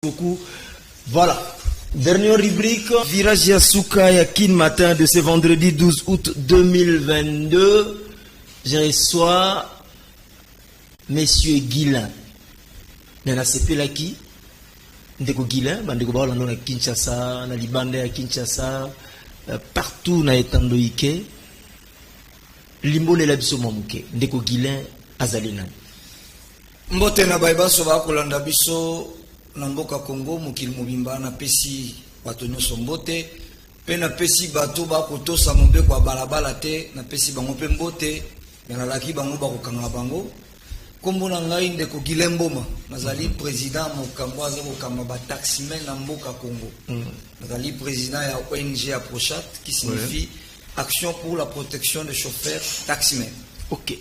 Beaucoup. Voilà. Dernière rubrique, virage Yasuka Yakin matin de ce vendredi 12 août 2022. Je reçois Monsieur Guilin. Nana Sepelaki. Ndeko Guilin, bandeko ba na Kinshasa, na Libanda ya Kinshasa, partout na etando ike. Limbole la biso mamuke. Ndeko Guilin azalina. Mbote na baibaso ba kolanda biso na mboka Congo mokili mobimba na pesi bato nyonso mbote pe na pesi bato ba kotosa mombe kwa balabala te na pesi bango pe mbote na laki bango ba kokanga bango kombo na ngai Ndeko Guilin Mboma nazali président mokambo aza kokamba ba taximen na mboka Congo nazali président ya ONG Aprochat qui signifie Action pour la protection des chauffeurs taximen. OK.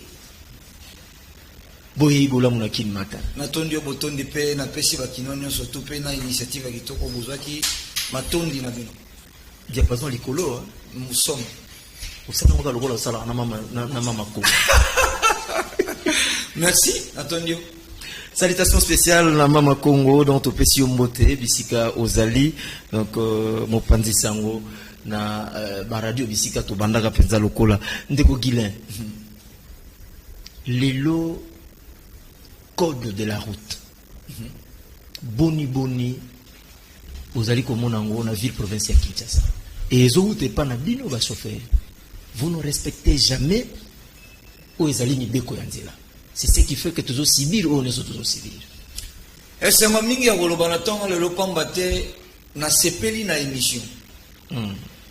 Boyi gola muna kin mata natondi botondi pe na pesi bakinonyo surtout pe na initiative ya kitoko bozwaki matondi na bino diapason likolo musomo usana ngoka lokola sala na mama ko. Merci natondi. Salutations spéciales na mama Congo dans to pesi mbote bisika ozali donc mopanzi sango na ba radio bisika to bandaka penza lokola Ndeko Guilin. Lelo code de la route. Boni vous allez comme on a ville provinciale Kinshasa. Et les autres pas na bino ba chauffeur. Vous ne respectez jamais où les lignes beko yanzela. C'est ce qui fait que tous civils ou les autres civils. Et c'est ma mingi ya koloba na tonga le lopamba te na sepeli na émission.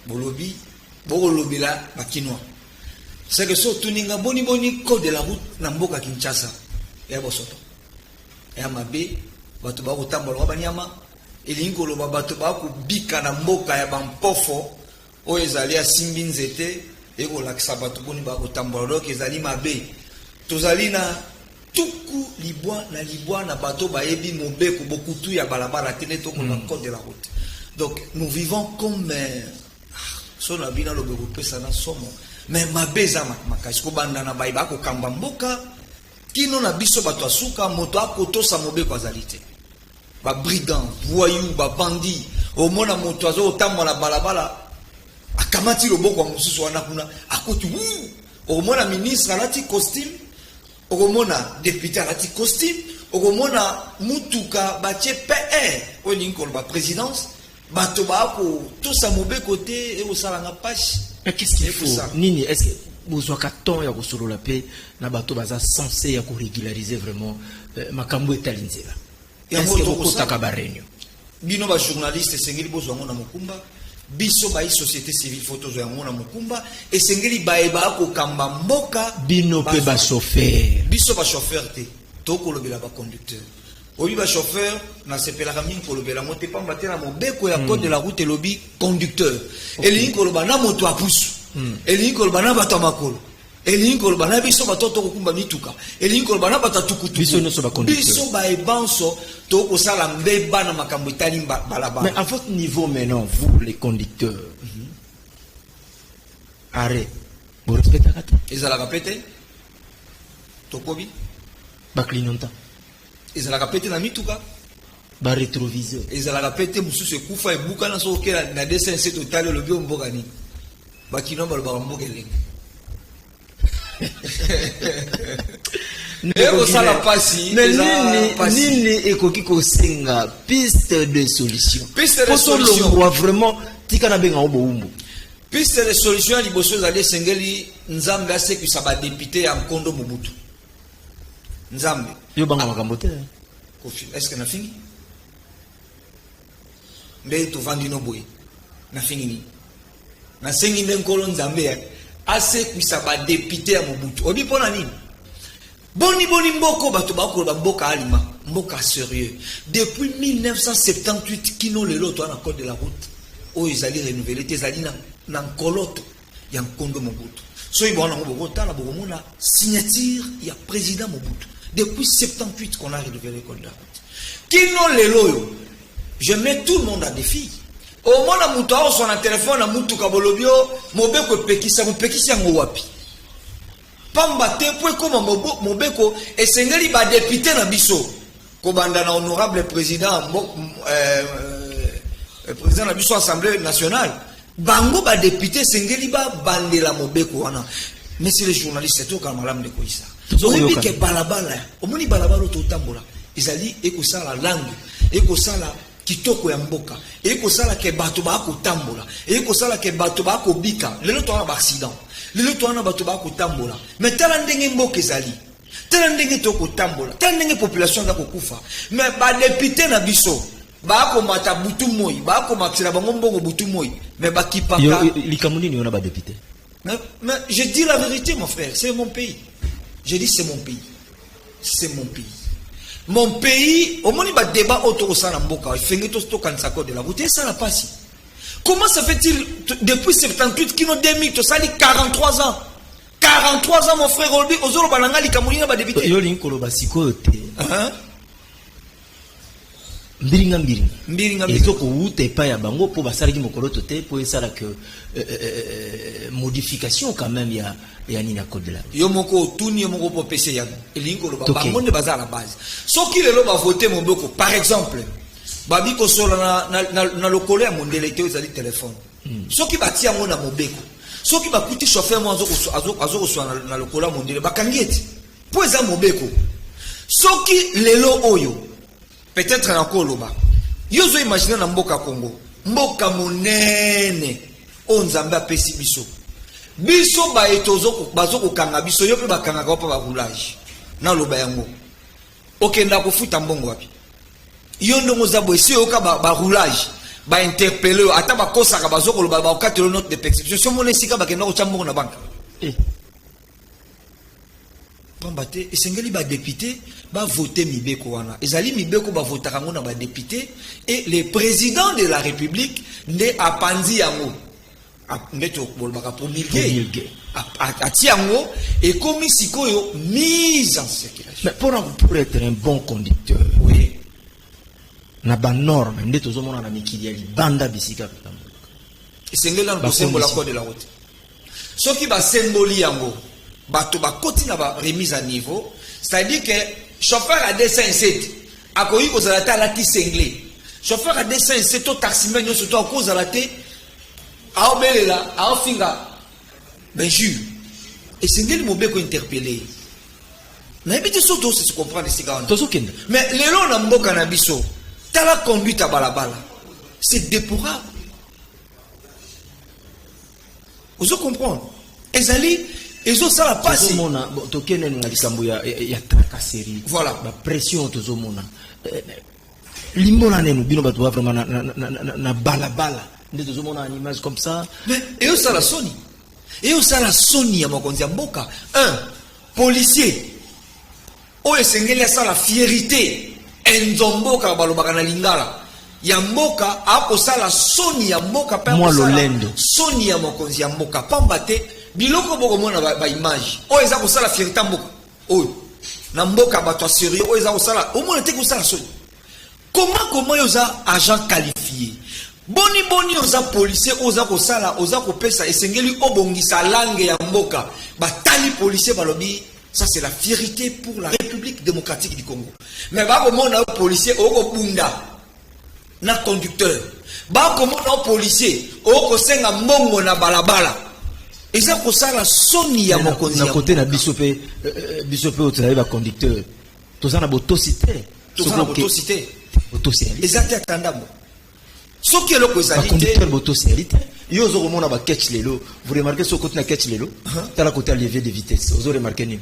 Bolobi bolobila bakinois. C'est que so tuninga boni code de la route na mboka Kinshasa. Ya bosoto ya mabe bato ba kotambola ba nyama elingo lo bato ba ko bika na mboka ya bampofo o ezali ya simbi nzete eko lakisa bato boni ba kotambola donc ezali mabe tozali na tuku libwa na bato ba yebi mobeko bokutu ya balabala tene to na code de la route. Donc nous vivons comme so na bina lo beko pesa na somo mais mabe za makasi ko banda na baiba ko kamba mboka kino na biso bato asuka moto akotosa mobe kwa zalite ba brigand voyou ba bandi omona moto azo otambola balabala akamati loboko wa mususu wana kuna akoti omona ministre alati costume omona député alati costume omona mutuka batie PR olinko ba présidence bato ba ko tosa mobe côté et osalanga pache. Mais qu'est-ce qu'il faut nini est-ce que besoin carton ya kosolo la paix na bato baza censé ya ko régulariser vraiment makambo etalinzela ya moto ko takabarenyo bino ba journaliste sengeli bozo ngona mokumba biso ba société civile photos ya ngona mokumba et sengeli baeba ko kamba mboka bino pe ba chauffeur biso ba chauffeur te to ko lobela ba conducteur obi ba chauffeur na sepela kamin ko lobela mote pamba te na mobeko ya code de la route lobby conducteur et li ko loba na moto apusu elinko bana bato makolo elinko bana biso batoto kokumba mituka elinko bana batatukutu biso no so ba conducteur biso ba ebanso to ko sala mbeba na makambo etali balaba. Mais à votre niveau maintenant vous les conducteurs arrêt vous respectez kata ezala kapete tokobi ba clignota ezala kapete na mituka ba rétroviseur ezala kapete mususu ekufa ebuka na so okela na dessin c'est total le bio mboka ni bakino balba mboka elengi Ndeko sala pasi nini ekoki kosenga piste de solution vraiment tika na benga obo umbu piste de solution liboso ezali sengeli nzambe asekisa ba député ya Nkondo Mobutu nzambe yo banga makambo te kofi est-ce que na fini mbe to vandi no boy na fini ni na sengi nkolo nzambe ase kwisa ba député ya Mobutu obi pona nini boni mboko bato bakolo ba mboka alima mboka sérieux depuis 1978 kino lelo to na code de la route o ezali renouvelé te ezali na nkoloto ya Nkondo Mobutu so ibona ngo tala bokomona signature ya président Mobutu depuis 78 qu'on a renouvelé code de la route kino lelo yo je mets tout le monde à défi. Au moins, na mutu awo na téléphone na mutu kabolobio mobeko pekisa ngo wapi pamba te po koma mobeko esengeli ba député na biso kobanda na honorable président président de l'Assemblée nationale, bango ba député sengeli ba bandela mobeko wana. Mais c'est les journalistes, c'est tout comme madame de Koïsa. Oyebi ke balabala, omoni balabala to tambola. Ezali ekosala langue, ekosala kitoko ya mboka, ekosala ke bato ba ko tambola, ekosala ke bato ba ko bika. Lelo to ba accident. Lelo to na bato ba ko tambola. Mais tala ndenge mboka ezali. Tala ndenge to ko tambola. Tala ndenge population da ko kufa. Mais ba député na biso ba ko mata butu moyi, ba ko makila bango mbongo butu moyi. Mais ba kipaka. Likamuni ni on a ba député. Mais je dis la vérité, mon frère, c'est mon pays. Je dis c'est mon pays. C'est mon pays. Mon pays, au moins il y a un débat autour de ça, il y a de la route, ça n'a pas si. Comment ça fait-il, depuis 78, qui nous démite, ça a 43 ans. 43 ans, mon frère, aujourd'hui, aux autres, il y a des députés. Il y a un Mbiringa ezoko ute pa ya bango po basala ki mokolo tote po esala que modification quand même ya nina code là yo moko tuni yo moko po pese ya elingo lo bango ne bazala base soki lelo ba voter moboko par exemple babi ko sola na lokolo ya mondele te ezali téléphone soki batia ngo na mobeko soki bakuti chauffeur mo azoko so na lokolo ya mondele bakangieti po eza mobeko soki lelo oyo peut-être encore loba. Yozo imaginer na mboka Congo. Mboka monene. O nzambe apesi biso. Biso ba etozo bazoko kanga biso yo pe bakanga ka pa ba roulage. Na loba yango. Okenda ko futa mbongo wapi. Yo ndongo za boy si oka ba roulage. Ba interpeller ata ba kosa ka bazoko loba ba okatelo note de perception. So mona sika bakenda ko chambongo na banka. Pambate esengeli ba député ba voter mibeko wana ezali mibeko ba voter kango na ba député et le président de la République ne apanzi yango ndeto bolbaka promulguer ati yango et comme sikoyo mise en circulation. Mais pour être un bon conducteur, oui, na ba norme ndeto zo mona na mikili ya libanda bisika esengeli na symbole la code de la route soki ba symbole yango bato ba koti na ba remise à niveau, c'est-à-dire que chauffeur à 207 a koyi ko zalata la ti senglé chauffeur à 207 to taximen yo surtout ko zalata a obelela a ofinga ben jure et sengeli mobeko interpellé na ebiti surtout se comprendre ce gars tozokenda mais lelo na mboka na biso tala conduite à balabala c'est déplorable. Vous comprendre ezali ezo sala passe mona tokene na likambo ya tracasserie voilà ba pression tozo mona limona nenu bino bato ba vraiment na balabala nde tozo mona une image comme ça mais et ça la soni ya mokonzi ya mboka un policier o esengeli ça la fierté enzomboka balobaka na lingala ya mboka ako sala soni ya mboka pa soni ya mokonzi ya mboka pambate biloko boko mona ba image o eza ko sala fierté mboka o na mboka bato sérieux o eza ko sala o mona te ko sala soni comment yoza agent qualifié boni yoza policier oza ko sala oza ko pesa esengeli obongisa langue ya mboka batali policier balobi ça c'est la fierté pour la République démocratique du Congo mais ba ko mona policier o ko bunda na conducteur ba ko mona policier o ko senga mbongo na balabala. Et ça pour ça la soni ya mokonzi na côté na bisope au travail ba conducteur to ça na botocité exact atandamo so qui est le cause conducteur botocité yo zo komona ba catch lelo vous remarquez ce côté na catch lelo t'as la côté levier de vitesse vous aurez remarqué ni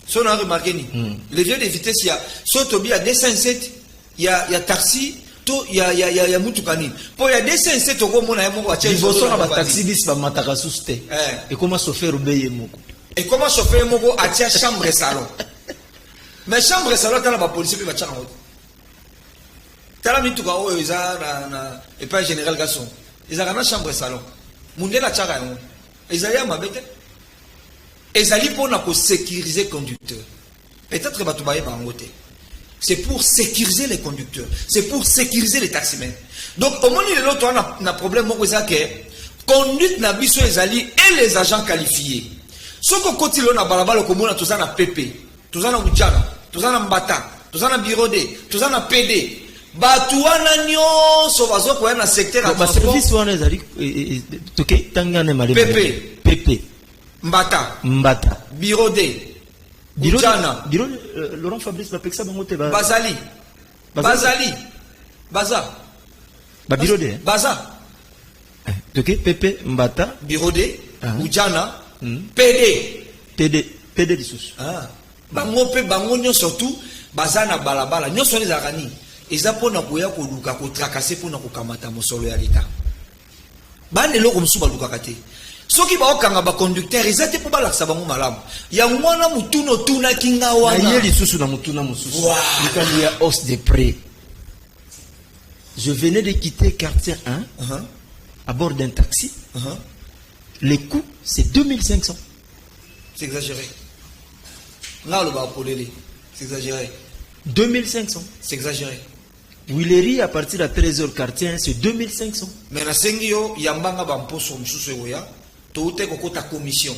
so na remarqué ni levier de vitesse il y a so to bi à 207 il y a taxi to ya mutukani po ya 207 ko mona yemo kwa change so na ba taxi bis ba mataka suste et comment chauffeur obeye moko et comment chauffeur moko atia chambre et salon mais chambre et salon tala ba policier pe ba tchaka ngo tala mituka o eza na et pas général garçon ils ont na chambre et salon mundela tchaka ngo ezali ya mabete ezali pona ko sécuriser conducteur peut-être ba to ba yeba ngote. C'est pour sécuriser les conducteurs. C'est pour sécuriser les taximens. Donc, au moment où l'autre a un problème, c'est que conduite na biso ezali et les agents qualifiés. Ce que quand il y a balabala comme on a tous en PP, tous en Oudjana, tous en Mbata, toza na bureau D, toza na PD. Batu wana nyonso bazo koya na secteur ya transport. Ba service wana ezali toke tangane male. PP. Mbata. Bureau D. Ujana. Bureau Laurent Fabrice Bapeksa bango te ba. Bazali. Baza. Ba bureau D. Baza. Toke PP Mbata. Bureau D. Ujana. PD lisusu. Bango pe bango nyonso surtout baza na balabala nyonso les arani. Eza pona koya ko luka ko tracasser pona ko kamata mosolo ya leta. Bande loko msuba luka kate. Soki ba okanga ba conducteur eza te po ba laksa bango malamu. Ya ngwana mutuno tuna kinga wana. Na yeli susu na mutuna mususu. Quand il y a hausse des prix. Je venais de quitter quartier 1 à bord d'un taxi. Le coût c'est 2500. C'est exagéré. Là le ba polele. C'est exagéré. 2500. C'est exagéré. Willery à partir de 13h quartier c'est 2500. Mais na sengio yambanga ba mposo msusu yoya to te kokota commission.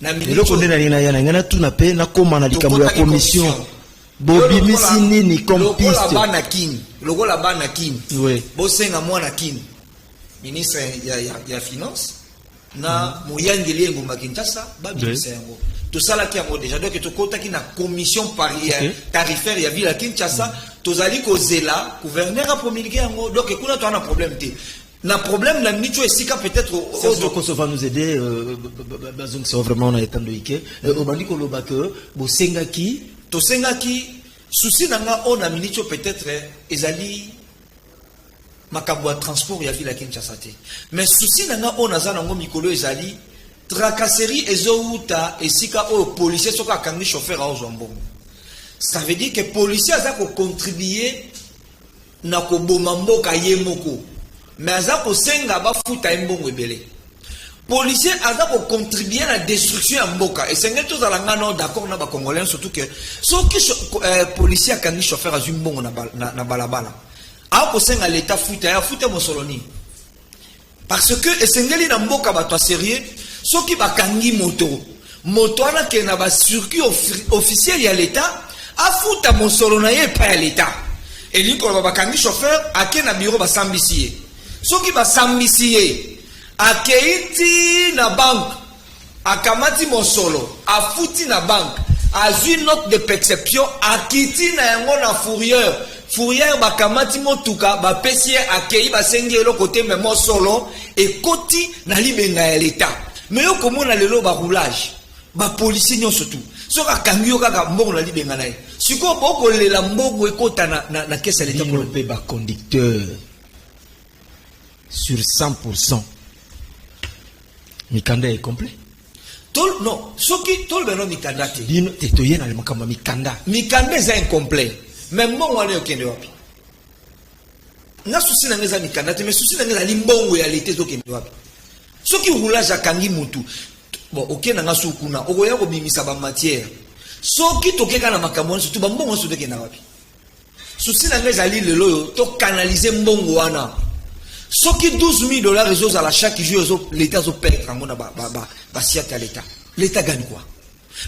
Na minute ko ndena nina yana ngana tu na pe na koma na likambo ya commission. Bobi misini ni comme piste. Logola bana kin. Oui. Bo senga mwana kin. Ministre ya finance na moyangeli ngoma Kinshasa ba ministre yango. Tout ça là qui a déjà donc to kota ki na commission tarifaire ya ville à Kinshasa tozali ko zela gouverneur a promulgué yango donc kuna to ana problème té na problème la minute esika peut-être au Kosovo va nous aider bazong c'est vraiment on a étant de ike au bandi ko loba que bo sengaki to sengaki souci nanga on a minute peut-être ezali makambo ya transport ya ville à Kinshasa té mais souci nanga on azana ngo mikolo ezali tracasserie ezouta esika o policier soka kangi chauffeur a ozombo. Ça veut dire que policier a contribué na ko boma mboka yemoko. Mais aza ko senga ba futa mbongo ebele. Policier a contribué à la destruction ya mboka et senga tous ala ngano d'accord na ba congolais surtout que soki policier a kangi chauffeur azu mbongo na balabala. A ko senga l'état futa mosoloni. Parce que esengeli na mboka ba to sérieux soki bakangi moto ana ke na ba circuit officiel ya l'état afuta mosolo na ye pa ya l'état eliko bakangi chauffeur ake na bureau basambisi soki basambisi ye akeiti na banque akamati mosolo afuti na banque azui note de perception akiti na yango na fourrière bakamati motuka bapesi akei basengi eloko te me mosolo ekoti na libenga ya l'état. Mais yo komona lelo ba roulage ba policier nyonso tout so ka kangio kaka mbongo na libenga nae siko boko lela mbongo ekota na kesa l'état pour le ba conducteur sur 100%. Mikanda est complet. Tol non soki tol beno mikanda te bino te to yena le makamba mikanda est incomplet mais mbongo wale okende wapi na souci na ngeza mikanda te mais souci na ngeza limbongo ya l'état okende wapi. Ce qui roulage à Kangi Mutu, bon, ok, n'a su kuna, ogoya ko bimisa ba matière. So qui toke kana makamon surtout ba mbongo so deke na wapi. Souci na ngeza li lelo to canaliser mbongo wana. So qui $12,000 réseaux à la chaque jour l'état zo perdre kango na ba siata l'état. L'état gagne quoi?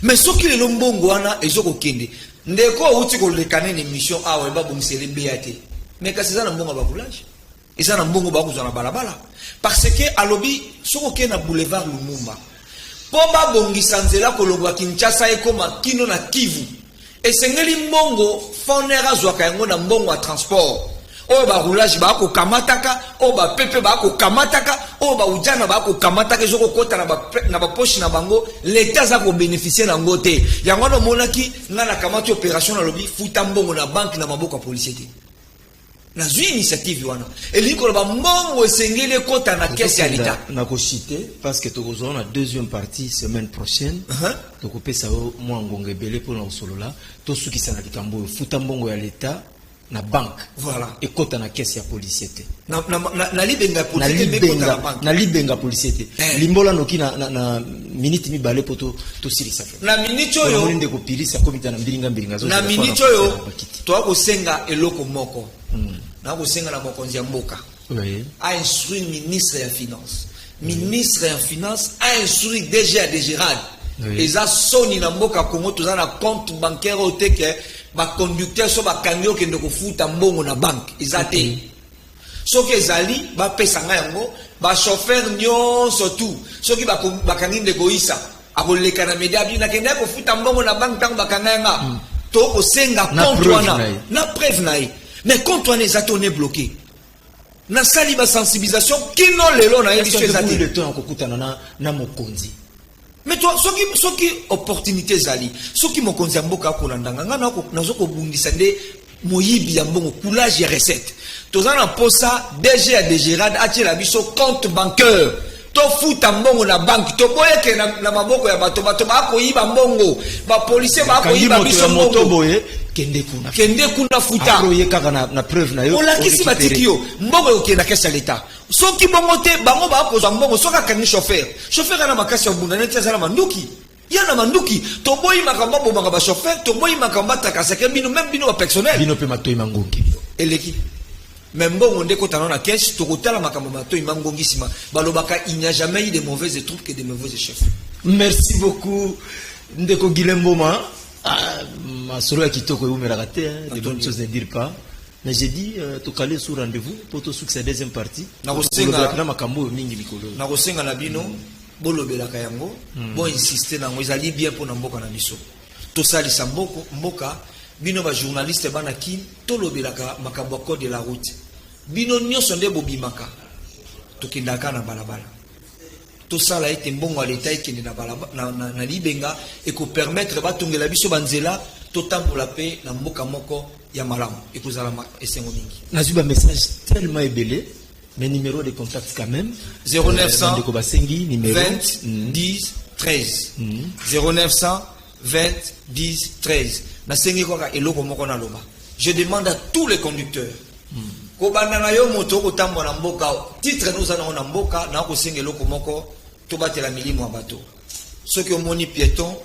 Mais so qui le mbongo wana ezo ko kende. Ndeko uti ko le kanene mission awe ba bomisele beate. Mais ka c'est ça na mbongo ba roulage. Et ça na mbongo ba ko na balabala. Parce que alobi soko ke na boulevard Lumumba po ba bongisa nzela kolongwa Kinshasa ekoma kino na Kivu esengeli mbongo fonera zwaka yango na mbongo ya transport o ba roulage ba ko kamataka o ba pepe ba ko kamataka o ba ujana ba ko kamataka zoko kota na ba poche na bango l'état za ko bénéficier na ngote yango no monaki ngana kamati opération na lobi futa mbongo na banque na maboko ya policier te. Na zui initiative wana eliko ba mbongo esengele kota na caisse ya l'état na ko citer parce que tokozona na deuxième partie semaine prochaine to ko pesa mo ngonga ebele pour na solola to sukisa na likambo futa mbongo ya l'état na banque voilà et kota na caisse ya policier te na libenga policier te kota na banque na libenga policier te limbola noki na minute mi bale poto to silisa na minute oyo ndeko ko pilisa komita na mbiringa zo na minute oyo to akosenga eloko moko na kosenga na mokonzi ya mboka a instruit ministre ya finance ministre ya finance a instruit DG ya DGRAD eza soni na mboka Congo toza na compte bancaire oteke ba conducteur so ba kangyo ke ndoko futa mbongo na banque ezate soki ezali ba pesa nga yango ba chauffeur nyonso tout soki ba kangi ndeko isa akoleka na media bi na kenda ko futa mbongo na banque tango ba kanga nga to ko senga compte wana na preuve na ye mais compte wana ezate on est bloqué na sali ba sensibilisation kino lelo na yebi ezate le temps kokutana na mokonzi. Mais toi, ce qui opportunité zali, ce qui me concerne beaucoup à Kolandanga, n'a zoko bundisande moyibi yambongo coulage et recette. Tous en posa DG à DGRAD a la biso compte bancaire. To futa mbongo na banque, to boye ke na maboko ya bato ba ko yiba mbongo, ba policier ba ko yiba biso mbongo boye kende kuna futa. Aroye kaka na preuve na yo. On la kisi batikio, mbongo yo ke na caisse à l'état. Soki bongo te bango ba ko mbongo soka kangi chauffeur ana makasi ya bunda neti azala manduki yana manduki to boyi makamba bo ba chauffeur to boyi makamba takasa ke bino même bino ba personnel bino pe matoyi mangongi eleki même bongo ndeko tano na caisse to kotala makamba matoyi mangongi sima balobaka il n'y a jamais eu de mauvaises troupes que de mauvais chefs. Merci beaucoup ndeko Guilemboma. Ma solo ya kitoko umera raté de bonnes choses ne dire pas. Mais j'ai dit, tu calé sur rendez-vous pour te succéder deuxième partie. Na kosenga na bino, bolobela kayango, bo insister na ngozali bien pour na mboka na biso. To sali sa mboka, bino ba journaliste bana kim, to lobela ka makambo code de la route. Bino nyonso nde bobimaka. To kindaka na balabala. To sala ete mbongo à l'état qui na balabala na libenga et ko permettre ba tongela biso banzela to tambola pe na mboka moko. Et vous allez un message tellement ébélé, mais numéro de contact quand même 0900 numéro 20 10 13 0900 20 10 13. Je demande à tous les conducteurs titre nous allons en mboka na ko senga eloko moko to batela milimo bato ceux qui ont moni piéton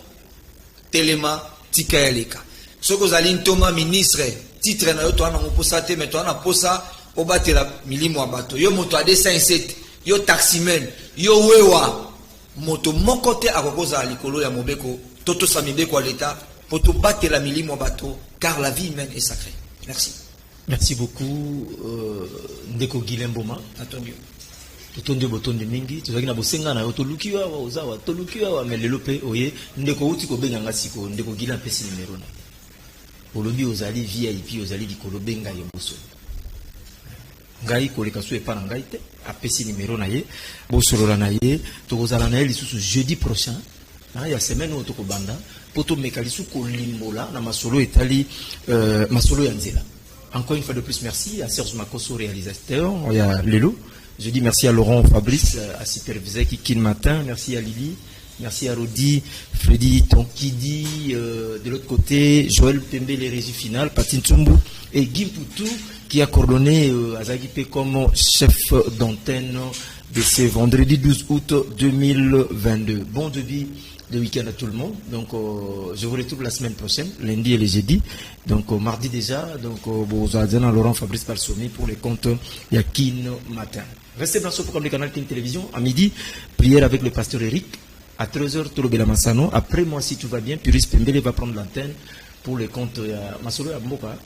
telema tika yaleka. Ce que vous allez Thomas ministre, titre na yo to ana moposa te mais to ana posa o batela milimo abato. Yo moto a 207, yo taximen, yo wewa. Moto moko te akokoza likolo ya mobeko, toto sa mibeko à l'état pour to batela milimo abato car la vie humaine est sacrée. Merci. Merci beaucoup ndeko Guilemboma. Attendu. Totonde botonde mingi, tozaki na bosenga na yo tolukiwa wa ozawa, tolukiwa mais lelo pe oye ndeko uti ko benga ngasiko ndeko Gila pesi numéro na. Olobi ozali VIP ozali likolo benga yemboso ngai koleka so epa na ngai te apesi numéro na ye bosolola na ye tokozala na ye lisusu jeudi prochain na ya semaine oyo tokobanda po tomeka lisusu kolimbola na masolo etali masolo ya nzela. Encore une fois de plus merci à Serge Makoso réalisateur ya lelo. Je dis merci à Laurent Fabrice à superviseur qui Kin Matin, merci à Lily. Merci à Rodi, Freddy Tonkidi, de l'autre côté, Joël Pembe, les régies finales, Patine Tsumbu et Guy Poutou qui a coordonné Azagipé comme chef d'antenne de ce vendredi 12 août 2022. Bon début de week-end à tout le monde. Donc, je vous retrouve la semaine prochaine, lundi et le jeudi. Donc, mardi déjà. Donc, Laurent Fabrice Balsomi pour les comptes Yakin Matin. Restez dans ce programme du canal King Télévision. À midi, prière avec le pasteur Eric. À 13h, Tolobela Massano. Après moi, si tout va bien, Puris Pembele va prendre l'antenne pour les comptes Masolo Mboka.